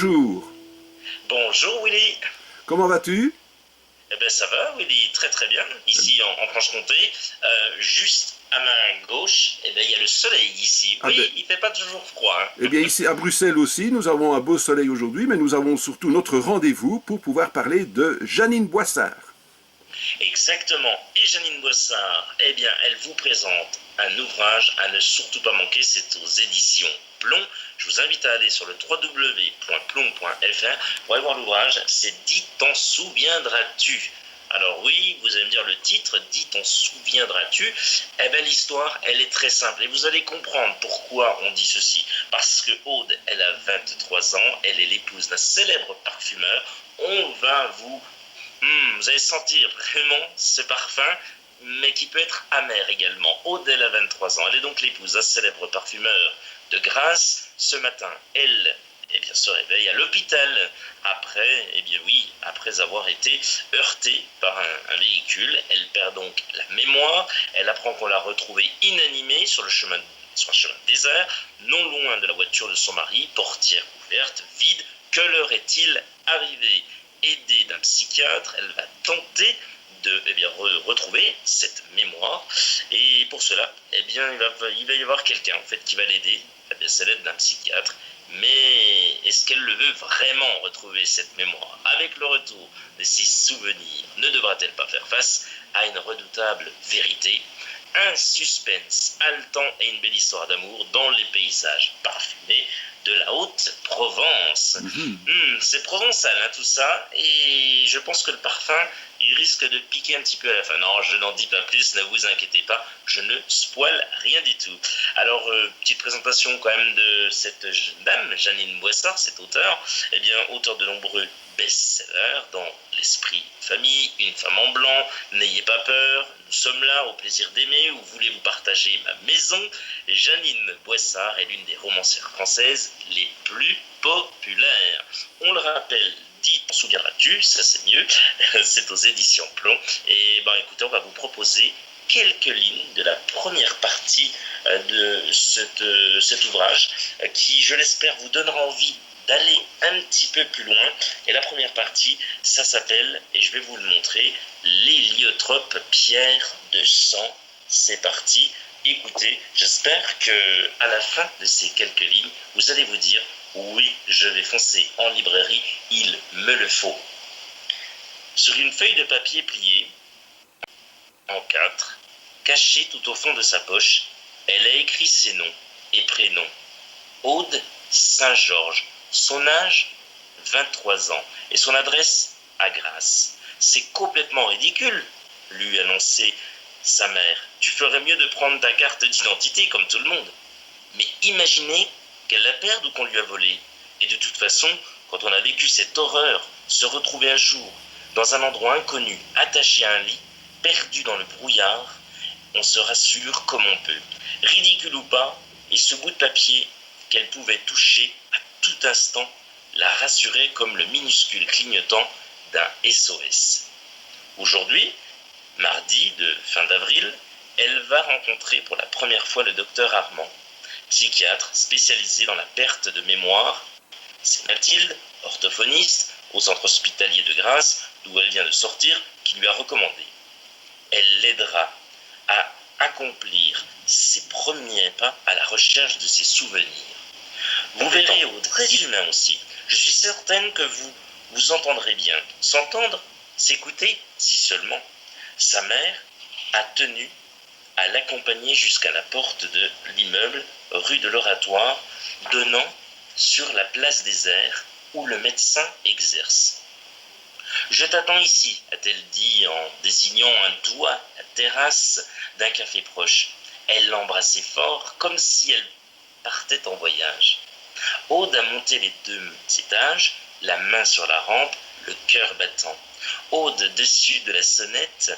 bonjour. Bonjour Willy. Comment vas-tu? Eh ben ça va Willy, très très bien. Ici en Franche-Comté, juste à ma gauche, eh ben, il y a le soleil ici. Ah ben, Oui, il fait pas toujours froid, eh hein. bien ici à Bruxelles aussi, nous avons un beau soleil aujourd'hui, mais nous avons surtout notre rendez-vous pour pouvoir parler de Janine Boissard. Exactement. Et Janine Boissard, eh bien, elle vous présente un ouvrage à ne surtout pas manquer, c'est aux éditions Plomb. Je vous invite à aller sur le www.plomb.fr pour aller voir l'ouvrage, c'est Dis t'en souviendras-tu. Alors oui, vous allez me dire le titre, Dis t'en souviendras-tu. Eh bien l'histoire, elle est très simple et vous allez comprendre pourquoi on dit ceci. Parce que Aude, elle a 23 ans, elle est l'épouse d'un célèbre parfumeur. On va vous allez sentir vraiment ce parfum, mais qui peut être amer également. Aude, elle a 23 ans. Elle est donc l'épouse d'un célèbre parfumeur de Grasse. Ce matin, elle se réveille à l'hôpital après avoir été heurtée par un véhicule. Elle perd donc la mémoire. Elle apprend qu'on l'a retrouvée inanimée sur un chemin désert, non loin de la voiture de son mari, portière ouverte, vide. Que leur est-il arrivé? Aidée d'un psychiatre, elle va tenter de retrouver cette mémoire. Et pour cela, il va y avoir quelqu'un en fait qui va l'aider. C'est l'aide d'un psychiatre. Mais est-ce qu'elle le veut vraiment retrouver cette mémoire? Avec le retour de ses souvenirs, ne devra-t-elle pas faire face à une redoutable vérité? Un suspense haletant et une belle histoire d'amour dans les paysages parfumés de la Haute-Provence. C'est provençal, hein, tout ça, et je pense que le parfum, il risque de piquer un petit peu à la fin. Non, je n'en dis pas plus, ne vous inquiétez pas, je ne spoile rien du tout. Alors, petite présentation quand même de cette jeune dame, Janine Boissard, cet auteur, auteur de nombreux best-sellers dans L'Esprit Famille, Une femme en blanc, N'ayez pas peur, Nous sommes là, Au plaisir d'aimer, Où voulez-vous partager ma maison. Janine Boissard est l'une des romancières françaises les plus populaires. On le rappelle, Dis t'en souviendras-tu, ça c'est mieux, c'est aux éditions Plomb. Et écoutez, on va vous proposer quelques lignes de la première partie de cet ouvrage qui, je l'espère, vous donnera envie d'aller un petit peu plus loin. Et la première partie, ça s'appelle, et je vais vous le montrer, L'héliotrope pierre de sang. C'est parti. Écoutez, j'espère que à la fin de ces quelques lignes, vous allez vous dire oui, je vais foncer en librairie, il me le faut. Sur une feuille de papier pliée en 4, cachée tout au fond de sa poche, elle a écrit ses noms et prénoms. Aude Saint-Georges, son âge 23 ans et son adresse à Grasse. C'est complètement ridicule, lui annonçait sa mère. Tu ferais mieux de prendre ta carte d'identité comme tout le monde. Mais imaginez qu'elle la perde ou qu'on lui a volé. Et de toute façon, quand on a vécu cette horreur, se retrouver un jour dans un endroit inconnu, attaché à un lit, perdu dans le brouillard, on se rassure comme on peut. Ridicule ou pas, et ce bout de papier qu'elle pouvait toucher à tout instant la rassurait comme le minuscule clignotant d'un SOS. Aujourd'hui, mardi de fin d'avril, elle va rencontrer pour la première fois le docteur Armand, psychiatre spécialisé dans la perte de mémoire. C'est Mathilde, orthophoniste, au centre hospitalier de Grasse, d'où elle vient de sortir, qui lui a recommandé. Elle l'aidera à accomplir ses premiers pas à la recherche de ses souvenirs. Vous verrez, Aude, très humain aussi. Je suis certaine que vous entendrez bien. S'entendre, s'écouter, si seulement. Sa mère a tenu à l'accompagner jusqu'à la porte de l'immeuble, rue de l'Oratoire, donnant sur la place des Airs, où le médecin exerce. Je t'attends ici, a-t-elle dit en désignant un doigt la terrasse d'un café proche. Elle l'embrassait fort, comme si elle partait en voyage. Aude a monté les 2 étages, la main sur la rampe, le cœur battant. Aude, dessus de la sonnette,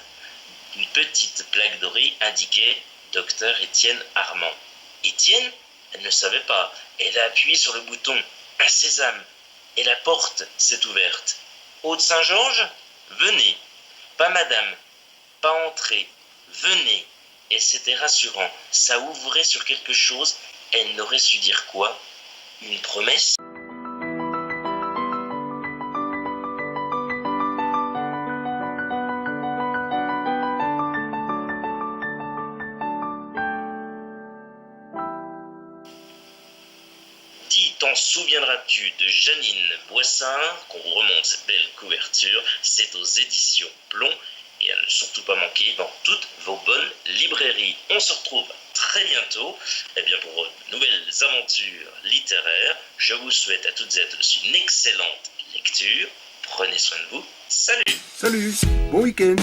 une petite plaque dorée indiquait « Docteur Étienne Armand ». Étienne? Elle ne savait pas. Elle a appuyé sur le bouton « Un sésame » et la porte s'est ouverte. « Aude Saint-Georges? Venez. » Pas madame, pas entrer. Venez. Et c'était rassurant. Ça ouvrait sur quelque chose. Elle n'aurait su dire quoi? Une promesse? souviendras-tu de Janine Boissard, qu'on vous remonte cette belle couverture, c'est aux éditions Plomb, et à ne surtout pas manquer dans toutes vos bonnes librairies. On se retrouve très bientôt pour de nouvelles aventures littéraires. Je vous souhaite à toutes et à tous une excellente lecture. Prenez soin de vous. Salut! Salut, bon week-end.